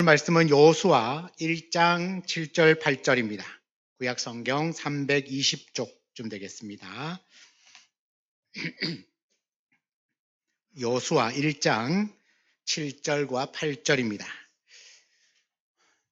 말씀은 여호수아 1장 7절 8절입니다. 구약 성경 320쪽쯤 되겠습니다. 여호수아 1장 7절과 8절입니다.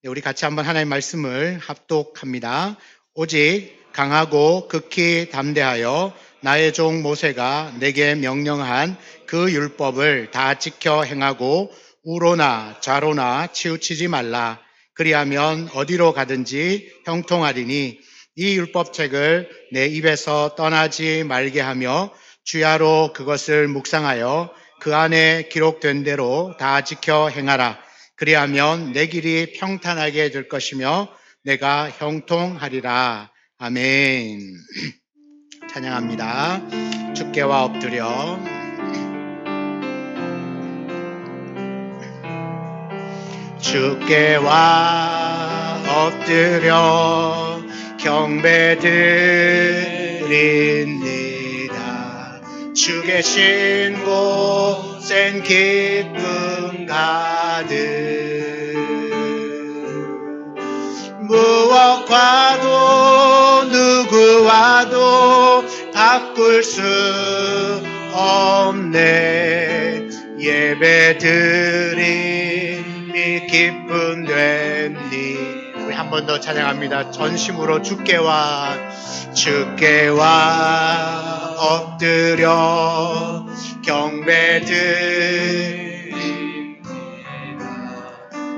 우리 같이 한번 하나님의 말씀을 합독합니다. 오직 강하고 극히 담대하여 나의 종 모세가 내게 명령한 그 율법을 다 지켜 행하고 우로나 좌로나 치우치지 말라. 그리하면 어디로 가든지 형통하리니 이 율법책을 내 입에서 떠나지 말게 하며 주야로 그것을 묵상하여 그 안에 기록된 대로 다 지켜 행하라. 그리하면 내 길이 평탄하게 될 것이며 내가 형통하리라. 아멘. 찬양합니다. 주께와 엎드려 주께와 엎드려 경배드립니다. 주 계신 곳엔 기쁨 가득 무엇과도 누구와도 바꿀 수 없네. 예배드림이 기쁨 됩니. 우리 한 번 더 찬양합니다. 전심으로 주께와 엎드려 경배드립니다.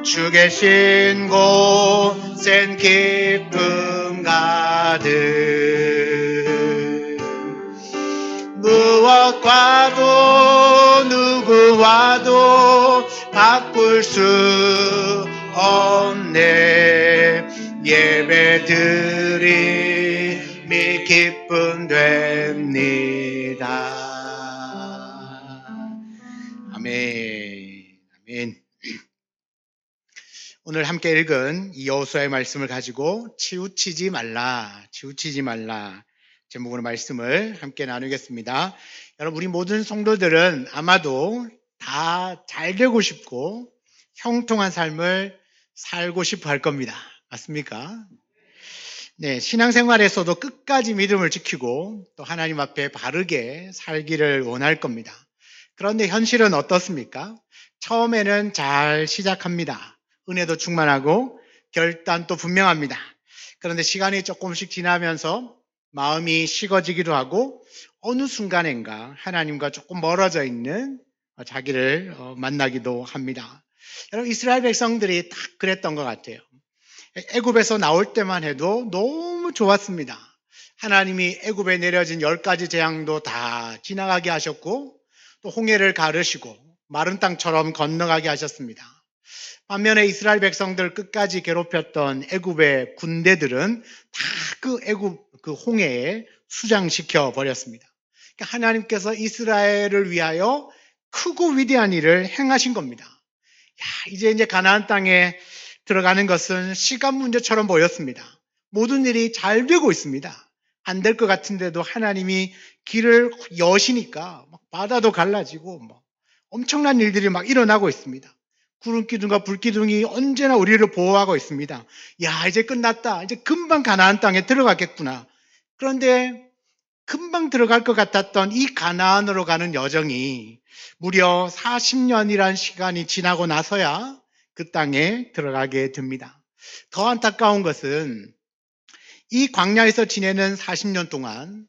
주 계신 곳엔 기쁨 가득 무엇과도 누구와도 바꿀 수 없네. 예배드림이 기쁨 됩니다. 아멘. 아멘. 오늘 함께 읽은 이 여호수아의 말씀을 가지고 치우치지 말라 제목으로 말씀을 함께 나누겠습니다. 여러분, 우리 모든 성도들은 아마도 다 잘 되고 싶고 형통한 삶을 살고 싶어 할 겁니다. 맞습니까? 네, 신앙생활에서도 끝까지 믿음을 지키고 또 하나님 앞에 바르게 살기를 원할 겁니다. 그런데 현실은 어떻습니까? 처음에는 잘 시작합니다. 은혜도 충만하고 결단도 분명합니다. 그런데 시간이 조금씩 지나면서 마음이 식어지기도 하고 어느 순간인가 하나님과 조금 멀어져 있는 자기를 만나기도 합니다. 여러분, 이스라엘 백성들이 딱 그랬던 것 같아요. 애굽에서 나올 때만 해도 너무 좋았습니다. 하나님이 애굽에 내려진 10가지 재앙도 다 지나가게 하셨고 또 홍해를 가르시고 마른 땅처럼 건너가게 하셨습니다. 반면에 이스라엘 백성들 끝까지 괴롭혔던 애굽의 군대들은 다 그 애굽 그 홍해에 수장시켜 버렸습니다. 그러니까 하나님께서 이스라엘을 위하여 크고 위대한 일을 행하신 겁니다. 이제 가나안 땅에 들어가는 것은 시간 문제처럼 보였습니다. 모든 일이 잘 되고 있습니다. 안 될 것 같은데도 하나님이 길을 여시니까 막 바다도 갈라지고 엄청난 일들이 막 일어나고 있습니다. 구름기둥과 불기둥이 언제나 우리를 보호하고 있습니다. 이제 끝났다. 이제 금방 가나안 땅에 들어가겠구나. 그런데 금방 들어갈 것 같았던 이 가나안으로 가는 여정이 무려 40년이란 시간이 지나고 나서야 그 땅에 들어가게 됩니다. 더 안타까운 것은 이 광야에서 지내는 40년 동안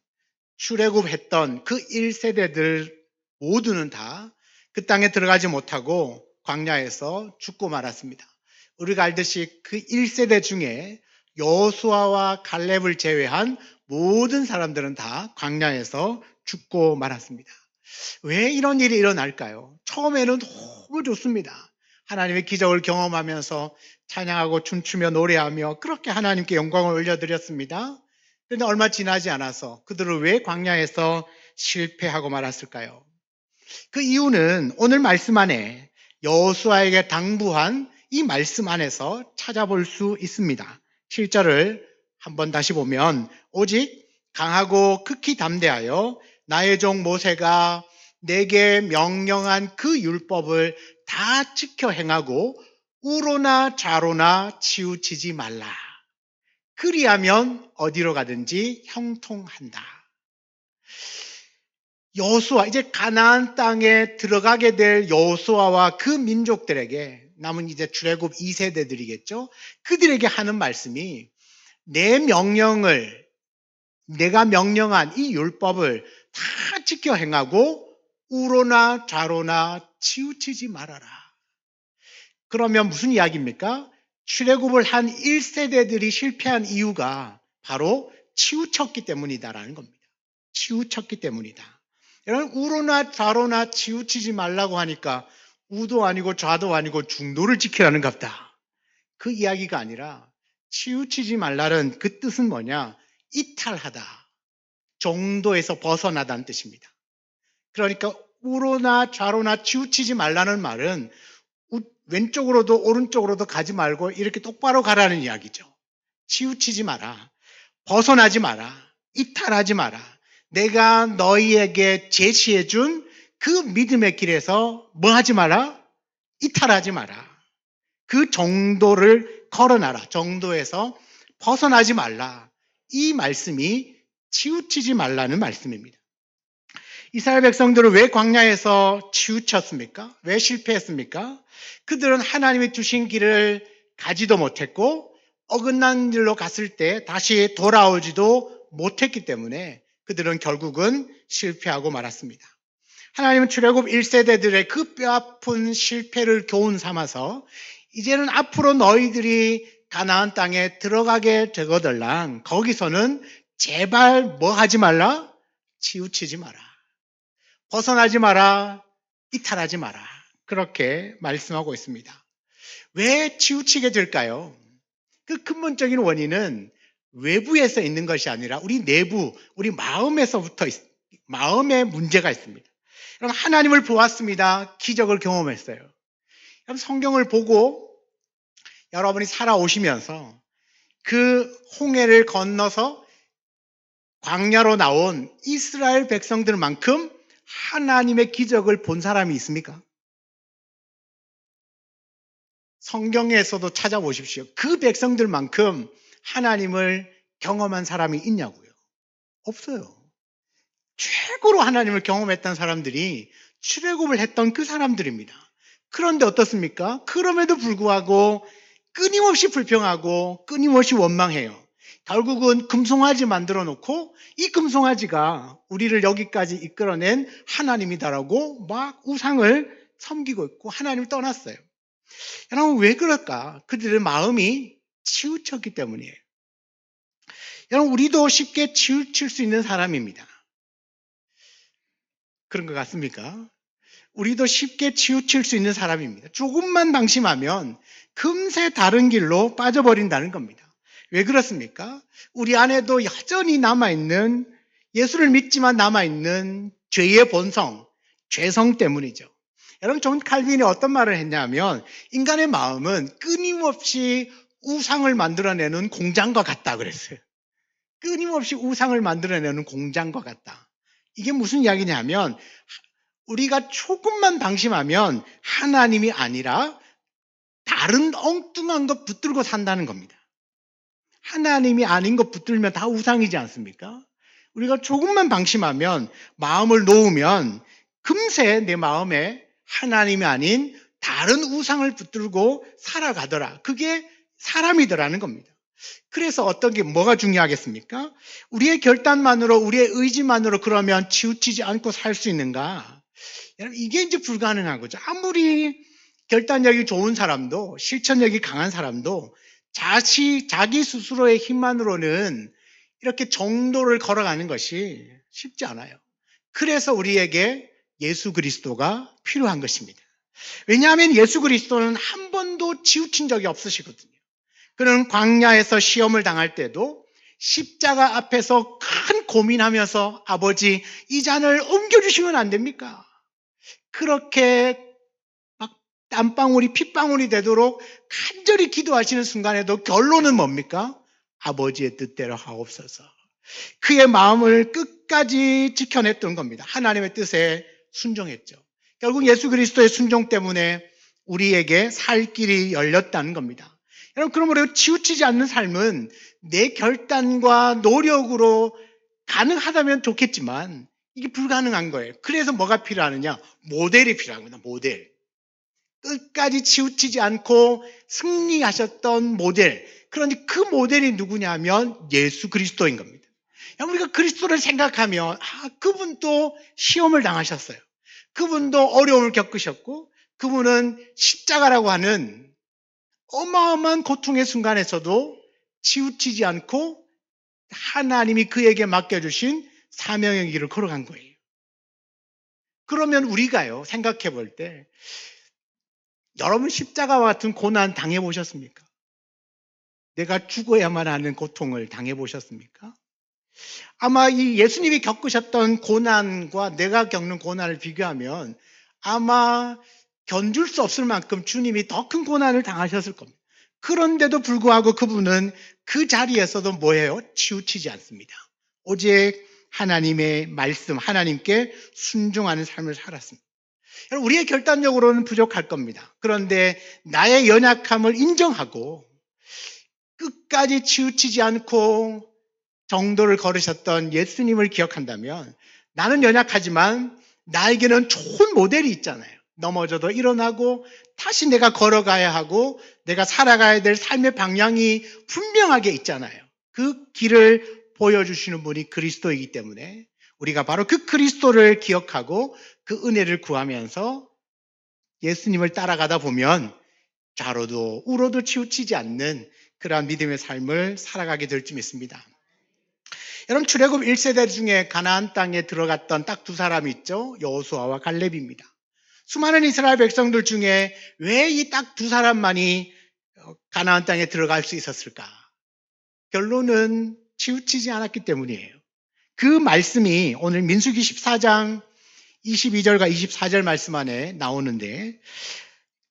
출애굽했던 그 1세대들 모두는 다 그 땅에 들어가지 못하고 광야에서 죽고 말았습니다. 우리가 알듯이 그 1세대 중에 여호수아와 갈렙을 제외한 모든 사람들은 다 광야에서 죽고 말았습니다. 왜 이런 일이 일어날까요? 처음에는 너무 좋습니다. 하나님의 기적을 경험하면서 찬양하고 춤추며 노래하며 그렇게 하나님께 영광을 올려드렸습니다. 그런데 얼마 지나지 않아서 그들은 왜 광야에서 실패하고 말았을까요? 그 이유는 오늘 말씀 안에 여호수아에게 당부한 이 말씀 안에서 찾아볼 수 있습니다. 7절을 한번 다시 보면 오직 강하고 극히 담대하여 나의 종 모세가 내게 명령한 그 율법을 다 지켜 행하고 우로나 좌로나 치우치지 말라. 그리하면 어디로 가든지 형통한다. 여호수아, 이제 가나안 땅에 들어가게 될 여호수아와 그 민족들에게, 남은 이제 출애굽 2세대들이겠죠. 그들에게 하는 말씀이, 내 명령을, 내가 명령한 이 율법을 다 지켜 행하고 우로나 좌로나 치우치지 말아라. 그러면 무슨 이야기입니까? 출애굽을 한 1세대들이 실패한 이유가 바로 치우쳤기 때문이다라는 겁니다. 치우쳤기 때문이다. 여러분, 우로나 좌로나 치우치지 말라고 하니까 우도 아니고 좌도 아니고 중도를 지키라는 겁다. 그 이야기가 아니라 치우치지 말라는 그 뜻은 뭐냐? 이탈하다. 정도에서 벗어나다는 뜻입니다. 그러니까 우로나 좌로나 치우치지 말라는 말은 왼쪽으로도 오른쪽으로도 가지 말고 이렇게 똑바로 가라는 이야기죠. 치우치지 마라. 벗어나지 마라. 이탈하지 마라. 내가 너희에게 제시해준 그 믿음의 길에서 뭐 하지 마라? 이탈하지 마라. 그 정도를 걸어놔라. 정도에서 벗어나지 말라. 이 말씀이 치우치지 말라는 말씀입니다. 이스라엘 백성들은 왜 광야에서 치우쳤습니까? 왜 실패했습니까? 그들은 하나님이 주신 길을 가지도 못했고 어긋난 길로 갔을 때 다시 돌아오지도 못했기 때문에 그들은 결국은 실패하고 말았습니다. 하나님은 출애굽 1세대들의 그 뼈아픈 실패를 교훈 삼아서 이제는 앞으로 너희들이 가나안 땅에 들어가게 되거들랑 거기서는 제발 뭐 하지 말라? 치우치지 마라. 벗어나지 마라. 이탈하지 마라. 그렇게 말씀하고 있습니다. 왜 치우치게 될까요? 그 근본적인 원인은 외부에서 있는 것이 아니라 우리 내부, 우리 마음에서부터 마음에 문제가 있습니다. 여러분, 하나님을 보았습니다. 기적을 경험했어요. 여러분, 성경을 보고 여러분이 살아오시면서 그 홍해를 건너서 광야로 나온 이스라엘 백성들만큼 하나님의 기적을 본 사람이 있습니까? 성경에서도 찾아보십시오. 그 백성들만큼 하나님을 경험한 사람이 있냐고요? 없어요. 최고로 하나님을 경험했던 사람들이 출애굽을 했던 그 사람들입니다. 그런데 어떻습니까? 그럼에도 불구하고 끊임없이 불평하고 끊임없이 원망해요. 결국은 금송아지 만들어 놓고 이 금송아지가 우리를 여기까지 이끌어낸 하나님이다라고 막 우상을 섬기고 있고 하나님을 떠났어요. 여러분, 왜 그럴까? 그들의 마음이 치우쳤기 때문이에요. 여러분, 우리도 쉽게 치우칠 수 있는 사람입니다. 그런 것 같습니까? 우리도 쉽게 치우칠 수 있는 사람입니다. 조금만 방심하면 금세 다른 길로 빠져버린다는 겁니다. 왜 그렇습니까? 우리 안에도 여전히 남아있는, 예수를 믿지만 남아있는 죄의 본성, 죄성 때문이죠. 여러분, 존 칼빈이 어떤 말을 했냐면 인간의 마음은 끊임없이 우상을 만들어내는 공장과 같다 그랬어요. 끊임없이 우상을 만들어내는 공장과 같다. 이게 무슨 이야기냐면 우리가 조금만 방심하면 하나님이 아니라 다른 엉뚱한 것 붙들고 산다는 겁니다. 하나님이 아닌 것 붙들면 다 우상이지 않습니까? 우리가 조금만 방심하면, 마음을 놓으면 금세 내 마음에 하나님이 아닌 다른 우상을 붙들고 살아가더라. 그게 사람이더라는 겁니다. 그래서 어떤 게 뭐가 중요하겠습니까? 우리의 결단만으로, 우리의 의지만으로 그러면 치우치지 않고 살 수 있는가? 여러분, 이게 이제 불가능한 거죠. 아무리 결단력이 좋은 사람도, 실천력이 강한 사람도 자기 스스로의 힘만으로는 이렇게 정도를 걸어가는 것이 쉽지 않아요. 그래서 우리에게 예수 그리스도가 필요한 것입니다. 왜냐하면 예수 그리스도는 한 번도 치우친 적이 없으시거든요. 그는 광야에서 시험을 당할 때도 십자가 앞에서 큰 고민하면서 아버지, 이 잔을 옮겨주시면 안 됩니까? 그렇게 막 땀방울이 핏방울이 되도록 간절히 기도하시는 순간에도 결론은 뭡니까? 아버지의 뜻대로 하옵소서. 그의 마음을 끝까지 지켜냈던 겁니다. 하나님의 뜻에 순종했죠. 결국 예수 그리스도의 순종 때문에 우리에게 살 길이 열렸다는 겁니다. 여러분, 그러므로 치우치지 않는 삶은 내 결단과 노력으로 가능하다면 좋겠지만 이게 불가능한 거예요. 그래서 뭐가 필요하느냐? 모델이 필요한 겁니다. 모델. 끝까지 치우치지 않고 승리하셨던 모델. 그러니 그 모델이 누구냐면 예수 그리스도인 겁니다. 우리가 그리스도를 생각하면 그분도 시험을 당하셨어요. 그분도 어려움을 겪으셨고 그분은 십자가라고 하는 어마어마한 고통의 순간에서도 치우치지 않고 하나님이 그에게 맡겨주신 사명의 길을 걸어간 거예요. 그러면 우리가요, 생각해 볼 때 여러분 십자가와 같은 고난 당해보셨습니까? 내가 죽어야만 하는 고통을 당해보셨습니까? 아마 이 예수님이 겪으셨던 고난과 내가 겪는 고난을 비교하면 아마 견줄 수 없을 만큼 주님이 더 큰 고난을 당하셨을 겁니다. 그런데도 불구하고 그분은 그 자리에서도 뭐예요? 치우치지 않습니다. 오직 하나님의 말씀, 하나님께 순종하는 삶을 살았습니다. 우리의 결단력으로는 부족할 겁니다. 그런데 나의 연약함을 인정하고 끝까지 치우치지 않고 정도를 걸으셨던 예수님을 기억한다면 나는 연약하지만 나에게는 좋은 모델이 있잖아요. 넘어져도 일어나고 다시 내가 걸어가야 하고 내가 살아가야 될 삶의 방향이 분명하게 있잖아요. 그 길을 보여주시는 분이 그리스도이기 때문에 우리가 바로 그 그리스도를 기억하고 그 은혜를 구하면서 예수님을 따라가다 보면 좌로도 우로도 치우치지 않는 그러한 믿음의 삶을 살아가게 될 줄 믿습니다. 여러분, 출애굽 1세대 중에 가나안 땅에 들어갔던 딱 두 사람이 있죠. 여호수아와 갈렙입니다. 수많은 이스라엘 백성들 중에 왜 이 딱 두 사람만이 가나안 땅에 들어갈 수 있었을까? 결론은 치우치지 않았기 때문이에요. 그 말씀이 오늘 민수기 14장 22절과 24절 말씀 안에 나오는데,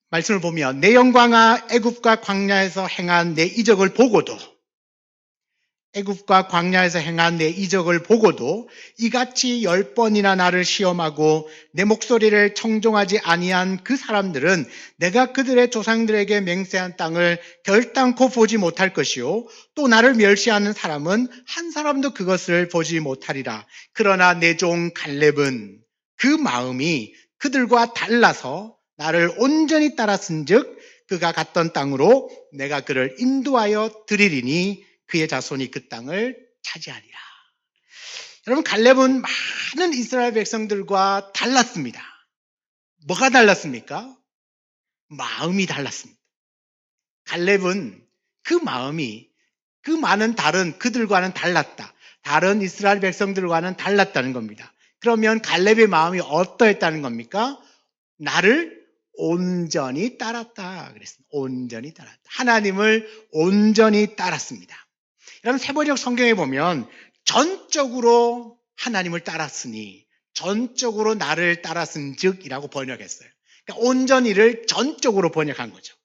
말씀을 보면 내 영광아 애굽과 광야에서 행한 내 이적을 보고도, 애굽과 광야에서 행한 내 이적을 보고도 이같이 10번이나 나를 시험하고 내 목소리를 청종하지 아니한 그 사람들은 내가 그들의 조상들에게 맹세한 땅을 결단코 보지 못할 것이요 또 나를 멸시하는 사람은 한 사람도 그것을 보지 못하리라. 그러나 내 종 갈렙은 그 마음이 그들과 달라서 나를 온전히 따랐은즉 그가 갔던 땅으로 내가 그를 인도하여 드리리니 그의 자손이 그 땅을 차지하리라. 여러분, 갈렙은 많은 이스라엘 백성들과 달랐습니다. 뭐가 달랐습니까? 마음이 달랐습니다. 갈렙은 그 마음이 그 많은 다른 그들과는 달랐다. 다른 이스라엘 백성들과는 달랐다는 겁니다. 그러면 갈렙의 마음이 어떠했다는 겁니까? 나를 온전히 따랐다 그랬습니다. 온전히 따랐다. 하나님을 온전히 따랐습니다. 여러분, 세번역 성경에 보면 전적으로 하나님을 따랐으니 전적으로 나를 따랐은즉이라고 번역했어요. 그러니까 온전히를 전적으로 번역한 거죠.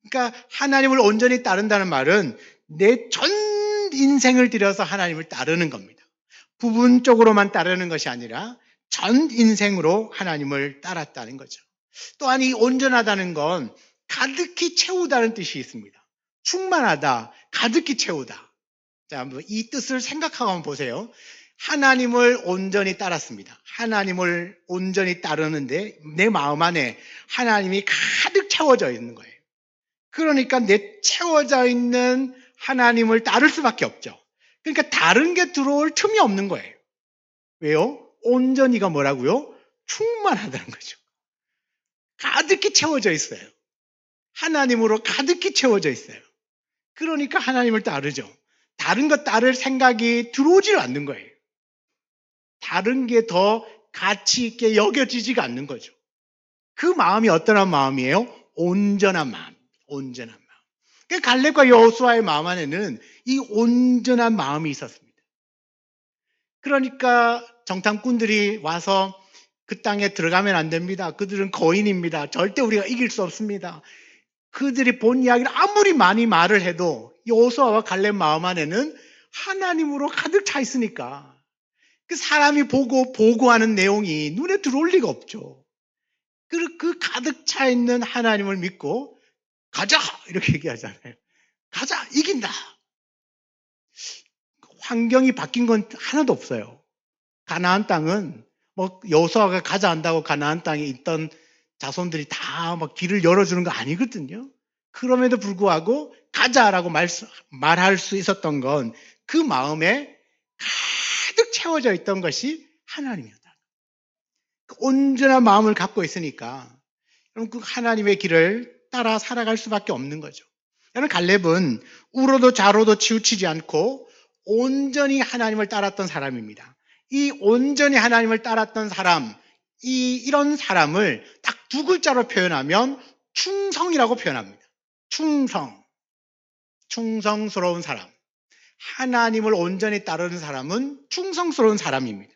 그러니까 하나님을 온전히 따른다는 말은 내 전 인생을 들여서 하나님을 따르는 겁니다. 부분적으로만 따르는 것이 아니라 전 인생으로 하나님을 따랐다는 거죠. 또한 이 온전하다는 건 가득히 채우다는 뜻이 있습니다. 충만하다, 가득히 채우다. 자, 이 뜻을 생각하고 한번 보세요. 하나님을 온전히 따랐습니다. 하나님을 온전히 따르는데 내 마음 안에 하나님이 가득 채워져 있는 거예요. 그러니까 내 채워져 있는 하나님을 따를 수밖에 없죠. 그러니까 다른 게 들어올 틈이 없는 거예요. 왜요? 온전히가 뭐라고요? 충만하다는 거죠. 가득히 채워져 있어요. 하나님으로 가득히 채워져 있어요. 그러니까 하나님을 따르죠. 다른 것 따를 생각이 들어오질 않는 거예요. 다른 게 더 가치 있게 여겨지지가 않는 거죠. 그 마음이 어떠한 마음이에요? 온전한 마음. 온전한 마음. 그러니까 갈렙과 여호수아의 마음 안에는 이 온전한 마음이 있었습니다. 그러니까 정탐꾼들이 와서 그 땅에 들어가면 안 됩니다. 그들은 거인입니다. 절대 우리가 이길 수 없습니다. 그들이 본 이야기를 아무리 많이 말을 해도 여호수아와 갈렙 마음 안에는 하나님으로 가득 차 있으니까 그 사람이 보고 보고하는 내용이 눈에 들어올 리가 없죠. 그 가득 차 있는 하나님을 믿고 가자 이렇게 얘기하잖아요. 가자, 이긴다. 환경이 바뀐 건 하나도 없어요. 가나안 땅은 뭐 여호수아가 가자 한다고 가나안 땅에 있던 자손들이 다 막 길을 열어주는 거 아니거든요. 그럼에도 불구하고 가자라고 말할 수 있었던 건 그 마음에 가득 채워져 있던 것이 하나님이었다. 그 온전한 마음을 갖고 있으니까 그럼 그 하나님의 길을 따라 살아갈 수밖에 없는 거죠. 여러분, 갈렙은 우로도 좌로도 치우치지 않고 온전히 하나님을 따랐던 사람입니다. 이 온전히 하나님을 따랐던 사람, 이런 사람을 딱 두 글자로 표현하면 충성이라고 표현합니다. 충성스러운 사람. 하나님을 온전히 따르는 사람은 충성스러운 사람입니다.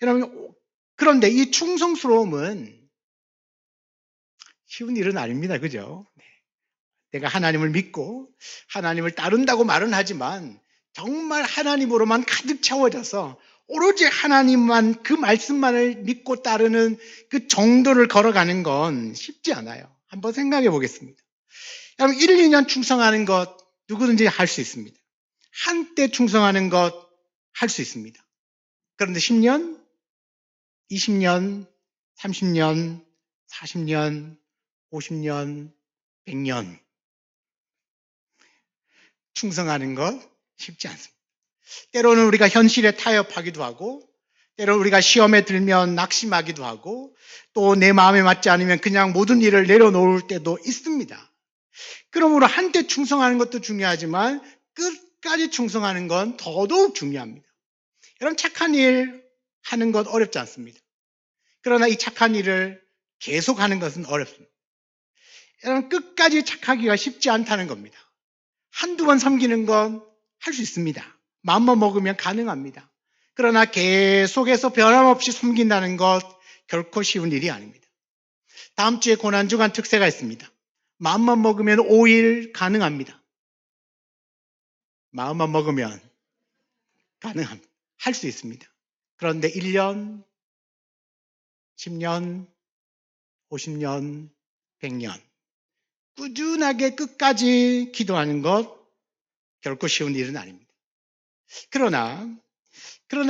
여러분, 그런데 이 충성스러움은 쉬운 일은 아닙니다. 그죠? 내가 하나님을 믿고 하나님을 따른다고 말은 하지만 정말 하나님으로만 가득 채워져서 오로지 하나님만, 그 말씀만을 믿고 따르는 그 정도를 걸어가는 건 쉽지 않아요. 한번 생각해 보겠습니다. 여러분, 1, 2년 충성하는 것 누구든지 할 수 있습니다. 한때 충성하는 것 할 수 있습니다. 그런데 10년, 20년, 30년, 40년, 50년, 100년 충성하는 것 쉽지 않습니다. 때로는 우리가 현실에 타협하기도 하고, 때로는 우리가 시험에 들면 낙심하기도 하고, 또 내 마음에 맞지 않으면 그냥 모든 일을 내려놓을 때도 있습니다. 그러므로 한때 충성하는 것도 중요하지만 끝까지 충성하는 건 더더욱 중요합니다. 여러분, 착한 일 하는 것 어렵지 않습니다. 그러나 이 착한 일을 계속하는 것은 어렵습니다. 여러분, 끝까지 착하기가 쉽지 않다는 겁니다. 한두 번 섬기는 건 할 수 있습니다. 마음만 먹으면 가능합니다. 그러나 계속해서 변함없이 섬긴다는 것 결코 쉬운 일이 아닙니다. 다음 주에 고난주간 특세가 있습니다. 마음만 먹으면 5일 가능합니다. 마음만 먹으면 가능합니다. 할 수 있습니다. 그런데 1년, 10년, 50년, 100년 꾸준하게 끝까지 기도하는 것 결코 쉬운 일은 아닙니다. 그러나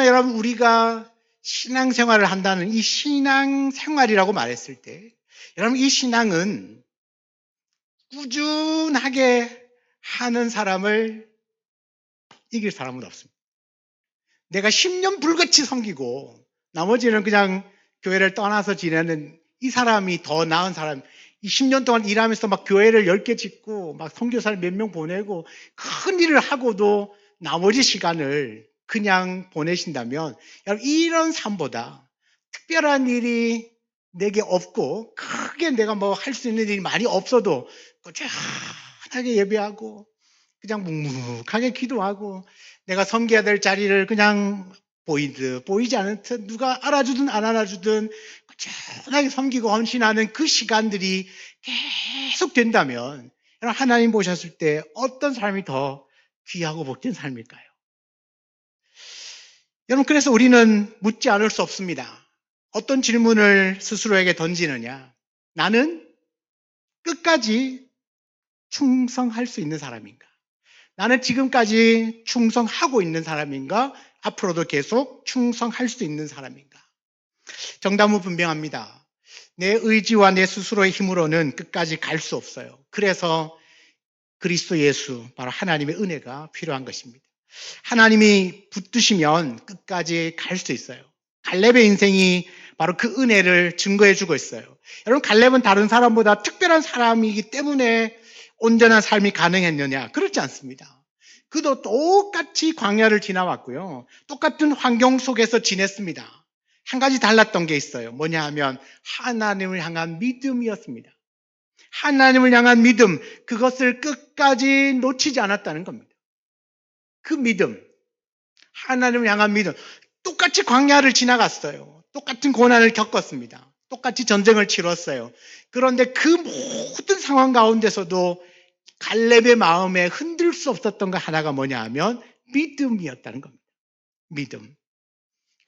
여러분, 우리가 신앙생활을 한다는 이 신앙생활이라고 말했을 때, 여러분, 이 신앙은 꾸준하게 하는 사람을 이길 사람은 없습니다. 내가 10년 불같이 섬기고 나머지는 그냥 교회를 떠나서 지내는 이 사람이 더 나은 사람, 이 10년 동안 일하면서 막 교회를 10개 짓고 막 선교사를 몇 명 보내고 큰 일을 하고도 나머지 시간을 그냥 보내신다면, 여러분, 이런 삶보다 특별한 일이 내게 없고 크게 내가 뭐 할 수 있는 일이 많이 없어도 꾸준하게 예배하고 그냥 묵묵하게 기도하고 내가 섬겨야 될 자리를 그냥 보이지 않은 듯 누가 알아주든 안 알아주든 꾸준하게 섬기고 헌신하는 그 시간들이 계속 된다면, 하나님 보셨을 때 어떤 삶이 더 귀하고 복된 삶일까요? 여러분, 그래서 우리는 묻지 않을 수 없습니다. 어떤 질문을 스스로에게 던지느냐? 나는 끝까지 충성할 수 있는 사람인가? 나는 지금까지 충성하고 있는 사람인가? 앞으로도 계속 충성할 수 있는 사람인가? 정답은 분명합니다. 내 의지와 내 스스로의 힘으로는 끝까지 갈 수 없어요. 그래서 그리스도 예수, 바로 하나님의 은혜가 필요한 것입니다. 하나님이 붙드시면 끝까지 갈 수 있어요. 갈렙의 인생이 바로 그 은혜를 증거해 주고 있어요. 여러분, 갈렙은 다른 사람보다 특별한 사람이기 때문에 온전한 삶이 가능했느냐? 그렇지 않습니다. 그도 똑같이 광야를 지나왔고요. 똑같은 환경 속에서 지냈습니다. 한 가지 달랐던 게 있어요. 뭐냐 하면 하나님을 향한 믿음이었습니다. 하나님을 향한 믿음, 그것을 끝까지 놓치지 않았다는 겁니다. 그 믿음, 하나님을 향한 믿음. 똑같이 광야를 지나갔어요. 똑같은 고난을 겪었습니다. 똑같이 전쟁을 치렀어요. 그런데 그 모든 상황 가운데서도 갈렙의 마음에 흔들 수 없었던 거 하나가 뭐냐 하면 믿음이었다는 겁니다. 믿음.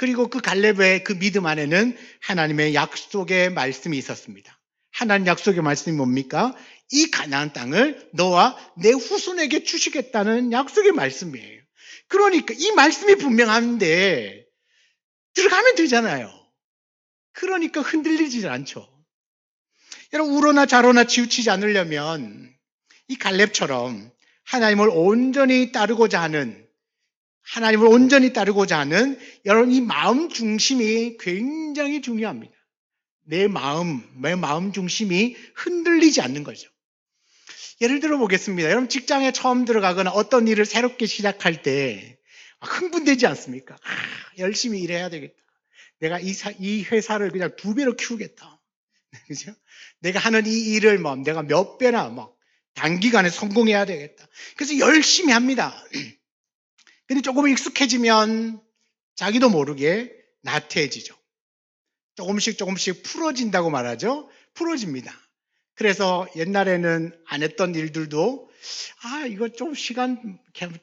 그리고 그 갈렙의 그 믿음 안에는 하나님의 약속의 말씀이 있었습니다. 하나님 약속의 말씀이 뭡니까? 이 가나안 땅을 너와 내 후손에게 주시겠다는 약속의 말씀이에요. 그러니까 이 말씀이 분명한데 들어가면 되잖아요. 그러니까 흔들리지 않죠. 여러분, 우로나 좌로나 치우치지 않으려면 이 갈렙처럼 하나님을 온전히 따르고자 하는 여러분 이 마음 중심이 굉장히 중요합니다. 내 마음 중심이 흔들리지 않는 거죠. 예를 들어 보겠습니다. 여러분 직장에 처음 들어가거나 어떤 일을 새롭게 시작할 때 흥분되지 않습니까? 열심히 일해야 되겠다. 내가 이 회사를 그냥 2배로 키우겠다. 그죠? 내가 하는 이 일을 내가 몇 배나 단기간에 성공해야 되겠다. 그래서 열심히 합니다. 근데 조금 익숙해지면 자기도 모르게 나태해지죠. 조금씩 풀어진다고 말하죠. 풀어집니다. 그래서 옛날에는 안 했던 일들도 이거 좀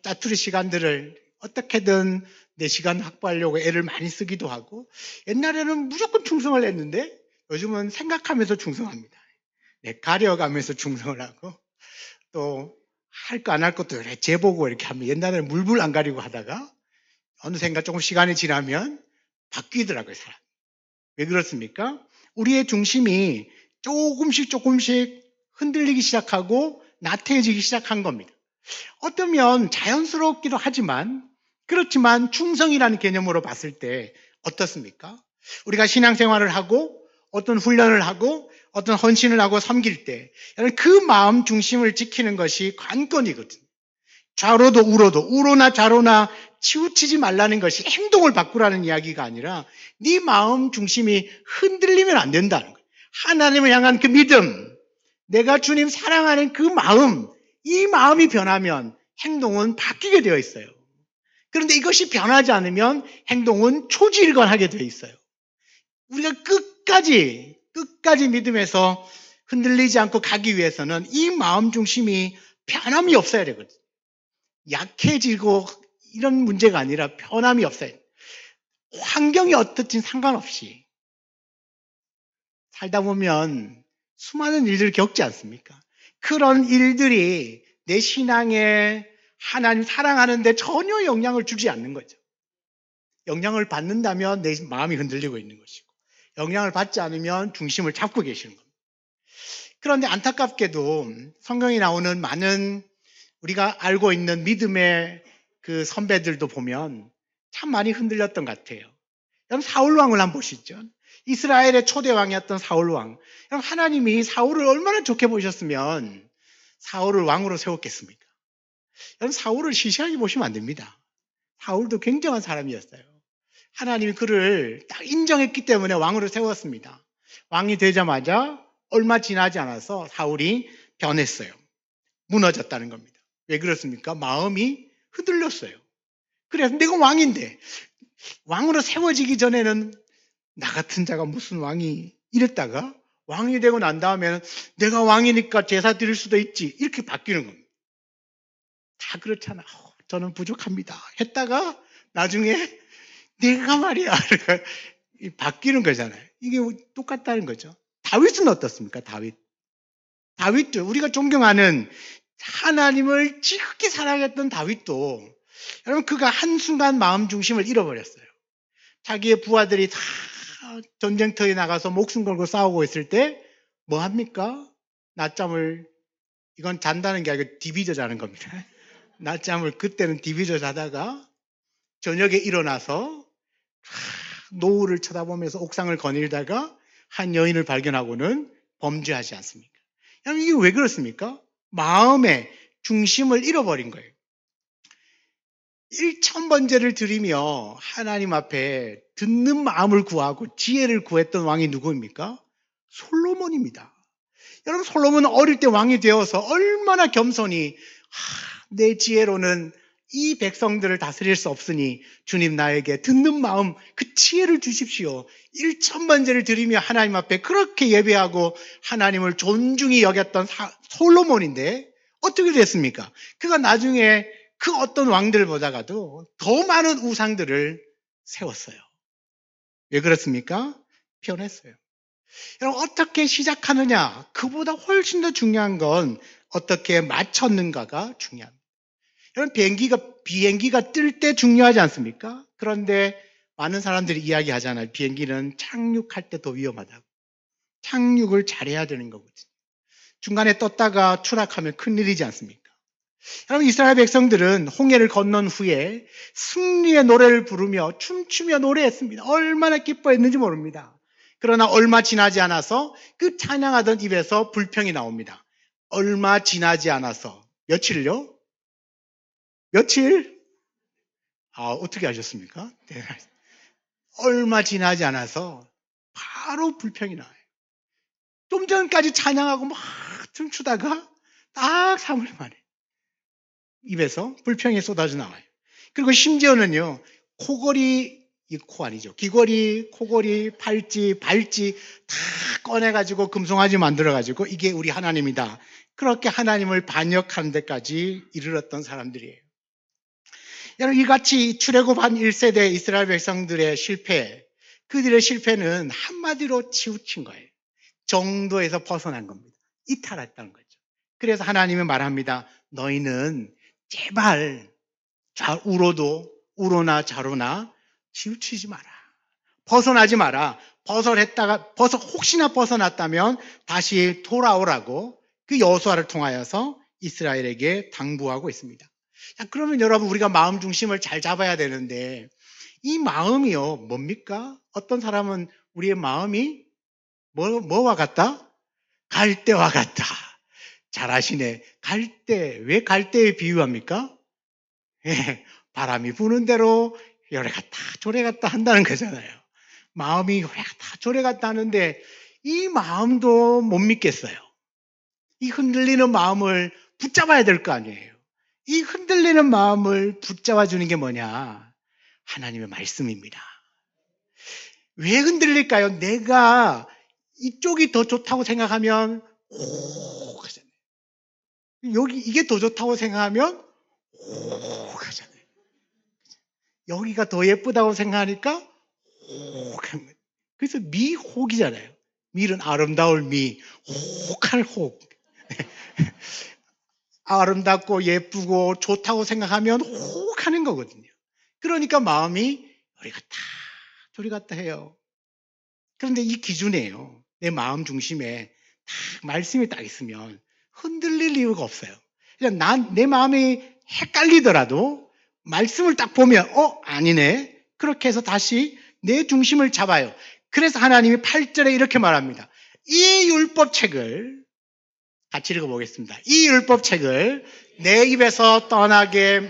짜투리 시간들을 어떻게든 내 시간 확보하려고 애를 많이 쓰기도 하고 옛날에는 무조건 충성을 했는데 요즘은 생각하면서 충성합니다. 가려가면서 충성을 하고 또 할 거 안 할 것도 재보고 이렇게 하면 옛날에는 물불 안 가리고 하다가 어느샌가 조금 시간이 지나면 바뀌더라고요, 사람. 왜 그렇습니까? 우리의 중심이 조금씩 흔들리기 시작하고 나태해지기 시작한 겁니다. 어쩌면 자연스럽기도 하지만 그렇지만 충성이라는 개념으로 봤을 때 어떻습니까? 우리가 신앙생활을 하고 어떤 훈련을 하고 어떤 헌신을 하고 섬길 때 그 마음 중심을 지키는 것이 관건이거든요. 좌로도 우로나 좌로나 치우치지 말라는 것이 행동을 바꾸라는 이야기가 아니라 네 마음 중심이 흔들리면 안 된다는 거예요. 하나님을 향한 그 믿음, 내가 주님 사랑하는 그 마음, 이 마음이 변하면 행동은 바뀌게 되어 있어요. 그런데 이것이 변하지 않으면 행동은 초지일관하게 되어 있어요. 우리가 끝까지 믿음에서 흔들리지 않고 가기 위해서는 이 마음 중심이 변함이 없어야 되거든요. 약해지고 이런 문제가 아니라 변함이 없어요. 환경이 어떻든 상관없이 살다 보면 수많은 일들을 겪지 않습니까? 그런 일들이 내 신앙에 하나님 사랑하는 데 전혀 영향을 주지 않는 거죠. 영향을 받는다면 내 마음이 흔들리고 있는 것이고 영향을 받지 않으면 중심을 잡고 계시는 겁니다. 그런데 안타깝게도 성경에 나오는 많은 우리가 알고 있는 믿음의 그 선배들도 보면 참 많이 흔들렸던 것 같아요. 여러분 사울왕을 한번 보시죠. 이스라엘의 초대 왕이었던 사울왕. 여러분 하나님이 사울을 얼마나 좋게 보셨으면 사울을 왕으로 세웠겠습니까? 여러분 사울을 시시하게 보시면 안 됩니다. 사울도 굉장한 사람이었어요. 하나님이 그를 딱 인정했기 때문에 왕으로 세웠습니다. 왕이 되자마자 얼마 지나지 않아서 사울이 변했어요. 무너졌다는 겁니다. 왜 그렇습니까? 마음이 흔들렸어요. 그래서 내가 왕인데 왕으로 세워지기 전에는 나 같은 자가 무슨 왕이 이랬다가 왕이 되고 난 다음에는 내가 왕이니까 제사 드릴 수도 있지 이렇게 바뀌는 겁니다. 다 그렇잖아. 저는 부족합니다. 했다가 나중에 내가 말이야 바뀌는 거잖아요. 이게 똑같다는 거죠. 다윗은 어떻습니까? 다윗도 우리가 존경하는 하나님을 지극히 사랑했던 다윗도 여러분 그가 한순간 마음 중심을 잃어버렸어요. 자기의 부하들이 다 전쟁터에 나가서 목숨 걸고 싸우고 있을 때 뭐 합니까? 낮잠을 이건 잔다는 게 아니고 디비저 자는 겁니다. 낮잠을 그때는 디비저 자다가 저녁에 일어나서 노을을 쳐다보면서 옥상을 거닐다가 한 여인을 발견하고는 범죄하지 않습니까? 이게 왜 그렇습니까? 마음의 중심을 잃어버린 거예요. 1000번제를 드리며 하나님 앞에 듣는 마음을 구하고 지혜를 구했던 왕이 누구입니까? 솔로몬입니다. 여러분 솔로몬은 어릴 때 왕이 되어서 얼마나 겸손히 내 지혜로는 이 백성들을 다스릴 수 없으니 주님 나에게 듣는 마음 그 지혜를 주십시오. 1000번제를 드리며 하나님 앞에 그렇게 예배하고 하나님을 존중히 여겼던 솔로몬인데 어떻게 됐습니까? 그가 나중에 그 어떤 왕들보다가도 더 많은 우상들을 세웠어요. 왜 그렇습니까? 변했어요. 여러분, 어떻게 시작하느냐? 그보다 훨씬 더 중요한 건 어떻게 마쳤는가가 중요합니다. 여러분, 비행기가 뜰 때 중요하지 않습니까? 그런데 많은 사람들이 이야기하잖아요. 비행기는 착륙할 때 더 위험하다고. 착륙을 잘해야 되는 거거든요. 중간에 떴다가 추락하면 큰일이지 않습니까? 여러분, 이스라엘 백성들은 홍해를 건넌 후에 승리의 노래를 부르며 춤추며 노래했습니다. 얼마나 기뻐했는지 모릅니다. 그러나 얼마 지나지 않아서 그 찬양하던 입에서 불평이 나옵니다. 얼마 지나지 않아서 며칠요? 며칠? 어떻게 하셨습니까? 네. 얼마 지나지 않아서 바로 불평이 나와요. 좀 전까지 찬양하고 막 춤추다가 딱 3일 만에 입에서 불평이 쏟아져 나와요. 그리고 심지어는요, 이 코 아니죠. 귀걸이, 코걸이, 팔찌, 발찌 다 꺼내가지고 금송아지 만들어가지고 이게 우리 하나님이다. 그렇게 하나님을 반역하는 데까지 이르렀던 사람들이에요. 여러분, 이같이 출애굽한 1세대 이스라엘 백성들의 실패, 그들의 실패는 한마디로 치우친 거예요. 정도에서 벗어난 겁니다. 이탈했다는 거죠. 그래서 하나님은 말합니다. 너희는 제발 우로나 좌로나 치우치지 마라. 벗어나지 마라. 혹시나 벗어났다면 다시 돌아오라고 그 여호수아를 통하여서 이스라엘에게 당부하고 있습니다. 자, 그러면 여러분, 우리가 마음 중심을 잘 잡아야 되는데 이 마음이요, 뭡니까? 어떤 사람은 우리의 마음이 뭐와 같다? 갈대와 같다. 잘 아시네. 왜 갈대에 비유합니까? 예, 바람이 부는 대로 요래 갔다 저래 갔다 한다는 거잖아요. 마음이 요래 갔다 저래 갔다 하는데 이 마음도 못 믿겠어요. 이 흔들리는 마음을 붙잡아야 될 거 아니에요. 이 흔들리는 마음을 붙잡아 주는 게 뭐냐? 하나님의 말씀입니다. 왜 흔들릴까요? 내가 이쪽이 더 좋다고 생각하면 오 하잖아요. 이게 더 좋다고 생각하면 오 하잖아요. 여기가 더 예쁘다고 생각하니까 혹한 거예요. 그래서 미혹이잖아요. 밀은 아름다울 미, 혹할 혹. 아름답고 예쁘고 좋다고 생각하면 혹하는 거거든요. 그러니까 마음이 우리 갔다 저리 갔다 해요. 그런데 이 기준이에요. 내 마음 중심에 딱 말씀이 딱 있으면 흔들릴 이유가 없어요. 그냥 내 마음이 헷갈리더라도 말씀을 딱 보면 아니네. 그렇게 해서 다시 내 중심을 잡아요. 그래서 하나님이 8절에 이렇게 말합니다. 이 율법책을 같이 읽어보겠습니다. 이 율법책을 내 입에서 떠나게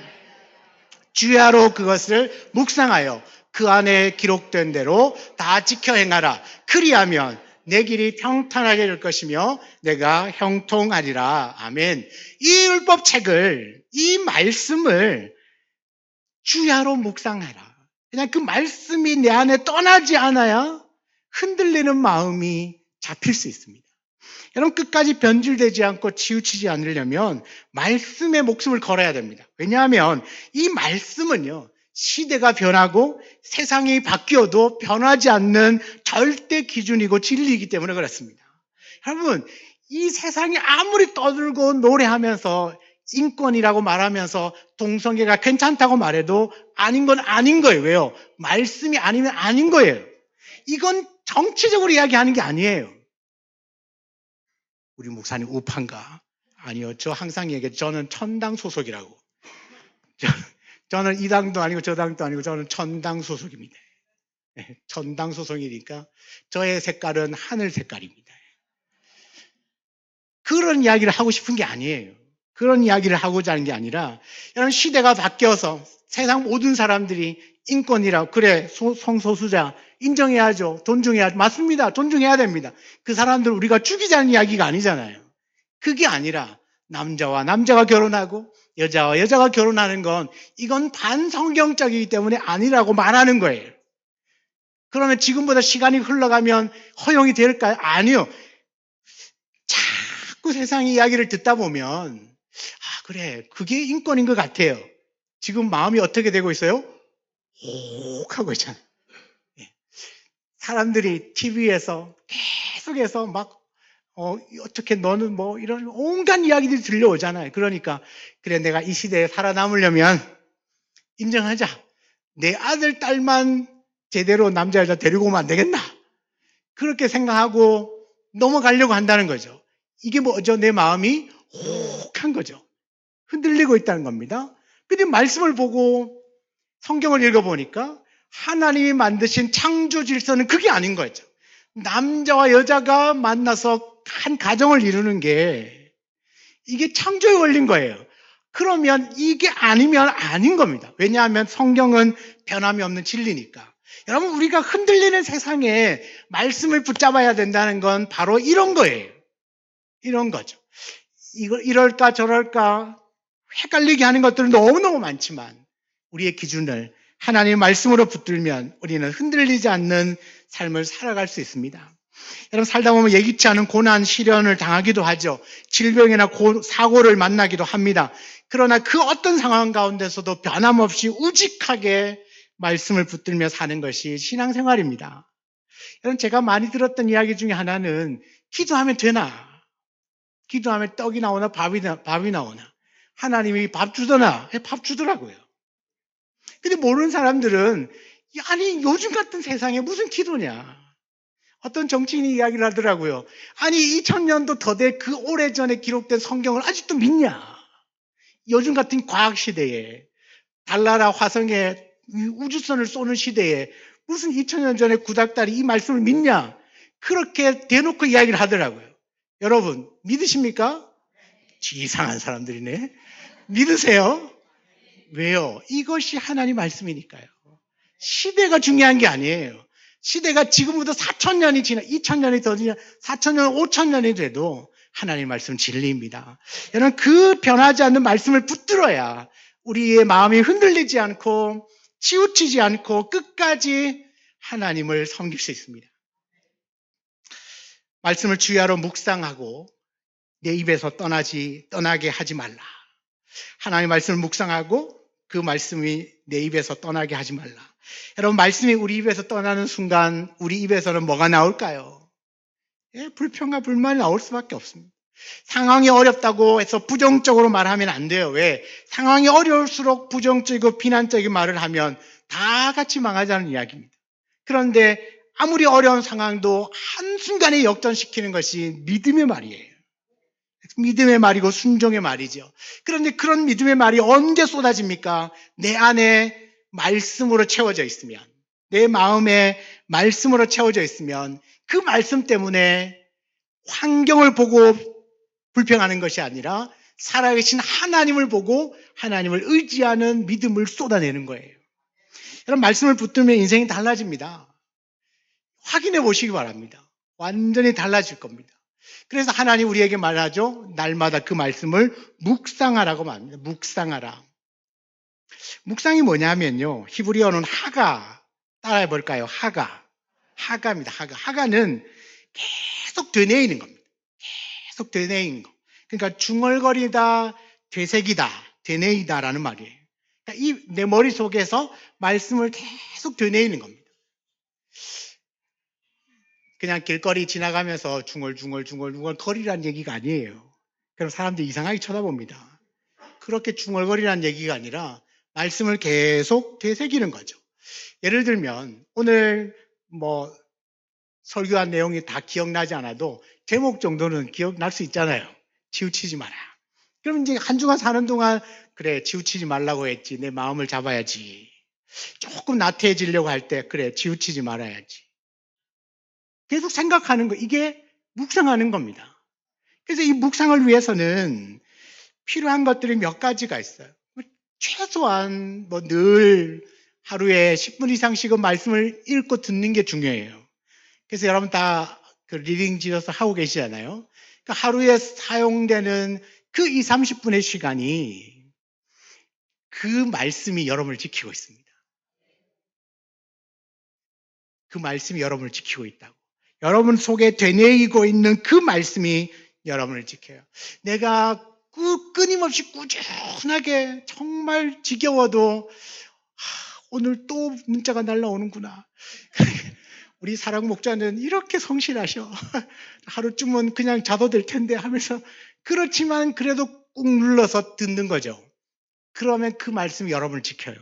주야로 그것을 묵상하여 그 안에 기록된 대로 다 지켜 행하라. 그리하면 내 길이 평탄하게 될 것이며 내가 형통하리라. 아멘. 이 율법책을, 이 말씀을 주야로 묵상하라. 그냥 그 말씀이 내 안에 떠나지 않아야 흔들리는 마음이 잡힐 수 있습니다. 여러분, 끝까지 변질되지 않고 치우치지 않으려면 말씀에 목숨을 걸어야 됩니다. 왜냐하면 이 말씀은요, 시대가 변하고 세상이 바뀌어도 변하지 않는 절대 기준이고 진리이기 때문에 그렇습니다. 여러분, 이 세상이 아무리 떠들고 노래하면서 인권이라고 말하면서 동성애가 괜찮다고 말해도 아닌 건 아닌 거예요. 왜요? 말씀이 아니면 아닌 거예요. 이건 정치적으로 이야기하는 게 아니에요. 우리 목사님 우파인가? 아니요. 저 항상 얘기해. 저는 천당 소속이라고. 저는 이 당도 아니고 저 당도 아니고 저는 천당 소속입니다. 천당 소속이니까 저의 색깔은 하늘 색깔입니다. 그런 이야기를 하고 싶은 게 아니에요. 그런 이야기를 하고자 하는 게 아니라 여러분, 시대가 바뀌어서 세상 모든 사람들이 인권이라고 그래 성소수자 인정해야죠. 존중해야죠. 맞습니다. 존중해야 됩니다. 그 사람들 우리가 죽이자는 이야기가 아니잖아요. 그게 아니라 남자와 남자가 결혼하고 여자와 여자가 결혼하는 건 이건 반성경적이기 때문에 아니라고 말하는 거예요. 그러면 지금보다 시간이 흘러가면 허용이 될까요? 아니요. 자꾸 세상 이야기를 듣다 보면 그래, 그게 인권인 것 같아요. 지금 마음이 어떻게 되고 있어요? 혹 하고 있잖아요. 사람들이 TV에서 계속해서 막 어떻게 너는 뭐 이런 온갖 이야기들이 들려오잖아요. 그러니까 그래 내가 이 시대에 살아남으려면 인정하자. 내 아들 딸만 제대로 남자 여자 데리고 오면 안 되겠나? 그렇게 생각하고 넘어가려고 한다는 거죠. 이게 뭐죠? 내 마음이 혹한 거죠. 흔들리고 있다는 겁니다. 근데 말씀을 보고 성경을 읽어보니까 하나님이 만드신 창조 질서는 그게 아닌 거죠. 남자와 여자가 만나서 한 가정을 이루는 게 이게 창조에 걸린 거예요. 그러면 이게 아니면 아닌 겁니다. 왜냐하면 성경은 변함이 없는 진리니까. 여러분, 우리가 흔들리는 세상에 말씀을 붙잡아야 된다는 건 바로 이런 거예요. 이런 거죠. 이럴까 저럴까 헷갈리게 하는 것들은 너무너무 많지만 우리의 기준을 하나님의 말씀으로 붙들면 우리는 흔들리지 않는 삶을 살아갈 수 있습니다. 여러분, 살다 보면 예기치 않은 고난, 시련을 당하기도 하죠. 질병이나 사고를 만나기도 합니다. 그러나 그 어떤 상황 가운데서도 변함없이 우직하게 말씀을 붙들며 사는 것이 신앙생활입니다. 여러분, 제가 많이 들었던 이야기 중에 하나는 기도하면 되나? 기도하면 떡이 나오나 밥이 나오나? 하나님이 밥 주더나? 밥 주더라고요. 근데 모르는 사람들은 아니 요즘 같은 세상에 무슨 기도냐? 어떤 정치인이 이야기를 하더라고요. 아니 2000년도 더 돼 그 오래전에 기록된 성경을 아직도 믿냐? 요즘 같은 과학 시대에 달나라 화성에 우주선을 쏘는 시대에 무슨 2000년 전에 구닥다리 이 말씀을 믿냐? 그렇게 대놓고 이야기를 하더라고요. 여러분 믿으십니까? 이상한 사람들이네. 믿으세요? 왜요? 이것이 하나님 말씀이니까요. 시대가 중요한 게 아니에요. 시대가 지금부터 4000년이 지나 2000년이 더 지나 4000년 5000년이 돼도 하나님 말씀 진리입니다. 여러분 그 변하지 않는 말씀을 붙들어야 우리의 마음이 흔들리지 않고 치우치지 않고 끝까지 하나님을 섬길 수 있습니다. 말씀을 주야로 묵상하고 내 입에서 떠나게 하지 말라. 하나님의 말씀을 묵상하고 그 말씀이 내 입에서 떠나게 하지 말라. 여러분 말씀이 우리 입에서 떠나는 순간 우리 입에서는 뭐가 나올까요? 불평과 불만이 나올 수밖에 없습니다. 상황이 어렵다고 해서 부정적으로 말하면 안 돼요. 왜? 상황이 어려울수록 부정적이고 비난적인 말을 하면 다 같이 망하자는 이야기입니다. 그런데 아무리 어려운 상황도 한순간에 역전시키는 것이 믿음의 말이에요. 믿음의 말이고 순종의 말이죠. 그런데 그런 믿음의 말이 언제 쏟아집니까? 내 안에 말씀으로 채워져 있으면, 내 마음에 말씀으로 채워져 있으면 그 말씀 때문에 환경을 보고 불평하는 것이 아니라 살아계신 하나님을 보고 하나님을 의지하는 믿음을 쏟아내는 거예요. 여러분 말씀을 붙들면 인생이 달라집니다. 확인해 보시기 바랍니다. 완전히 달라질 겁니다. 그래서 하나님 우리에게 말하죠. 날마다 그 말씀을 묵상하라고 말합니다. 묵상하라. 묵상이 뭐냐면요. 히브리어는 하가. 따라해 볼까요? 하가입니다. 하가는 계속 되뇌이는 겁니다. 계속 되뇌이는 거. 그러니까 중얼거리다, 되새기다, 되뇌이다라는 말이에요. 그러니까 내 머릿속에서 말씀을 계속 되뇌이는 겁니다. 그냥 길거리 지나가면서 중얼중얼 거리라는 얘기가 아니에요. 그럼 사람들이 이상하게 쳐다봅니다. 그렇게 중얼거리라는 얘기가 아니라 말씀을 계속 되새기는 거죠. 예를 들면 오늘 뭐 설교한 내용이 다 기억나지 않아도 제목 정도는 기억날 수 있잖아요. 치우치지 마라. 그럼 이제 한 주간 사는 동안 그래 치우치지 말라고 했지. 내 마음을 잡아야지. 조금 나태해지려고 할 때 그래 치우치지 말아야지. 계속 생각하는 거, 이게 묵상하는 겁니다. 그래서 이 묵상을 위해서는 필요한 것들이 몇 가지가 있어요. 최소한 늘 하루에 10분 이상씩은 말씀을 읽고 듣는 게 중요해요. 그래서 여러분 다 그 리딩 지어서 하고 계시잖아요. 그러니까 하루에 사용되는 그 20, 30분의 시간이 그 말씀이 여러분을 지키고 있습니다. 그 말씀이 여러분을 지키고 있다고. 여러분 속에 되뇌이고 있는 그 말씀이 여러분을 지켜요. 내가 끊임없이 꾸준하게 정말 지겨워도 오늘 또 문자가 날라오는구나. 우리 사랑 목자는 이렇게 성실하셔. 하루쯤은 그냥 자도 될 텐데 하면서 그렇지만 그래도 꾹 눌러서 듣는 거죠. 그러면 그 말씀이 여러분을 지켜요.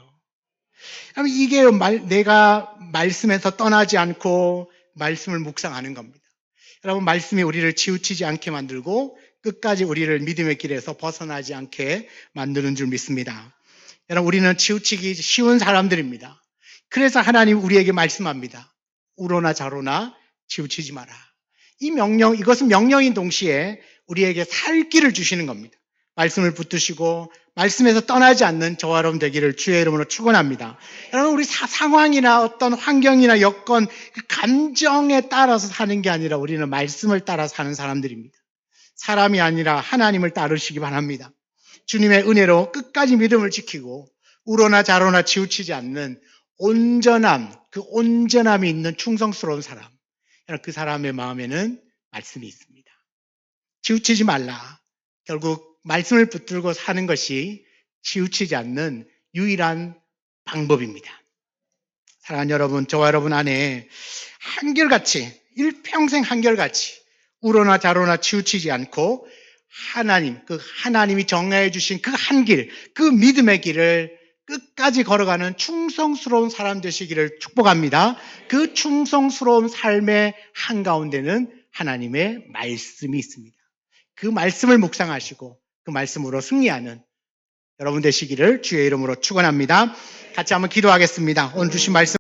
이게 내가 말씀에서 떠나지 않고 말씀을 묵상하는 겁니다. 여러분, 말씀이 우리를 치우치지 않게 만들고 끝까지 우리를 믿음의 길에서 벗어나지 않게 만드는 줄 믿습니다. 여러분, 우리는 치우치기 쉬운 사람들입니다. 그래서 하나님 우리에게 말씀합니다. 우로나 자로나 치우치지 마라. 이것은 명령인 동시에 우리에게 살 길을 주시는 겁니다. 말씀을 붙드시고 말씀에서 떠나지 않는 저와 여러분 되기를 주의 이름으로 축원합니다. 여러분, 우리 상황이나 어떤 환경이나 여건, 그 감정에 따라서 사는 게 아니라 우리는 말씀을 따라 사는 사람들입니다. 사람이 아니라 하나님을 따르시기 바랍니다. 주님의 은혜로 끝까지 믿음을 지키고 우로나 자로나 치우치지 않는 그 온전함이 있는 충성스러운 사람. 그 사람의 마음에는 말씀이 있습니다. 치우치지 말라. 결국 말씀을 붙들고 사는 것이 치우치지 않는 유일한 방법입니다. 사랑하는 여러분, 저와 여러분 안에 한결같이, 일평생 한결같이 우로나 자로나 치우치지 않고 하나님이 정해 주신 그 한 길, 그 믿음의 길을 끝까지 걸어가는 충성스러운 사람 되시기를 축복합니다. 그 충성스러운 삶의 한가운데는 하나님의 말씀이 있습니다. 그 말씀을 묵상하시고 그 말씀으로 승리하는 여러분 되시기를 주의 이름으로 축원합니다. 같이 한번 기도하겠습니다. 오늘 주신 말씀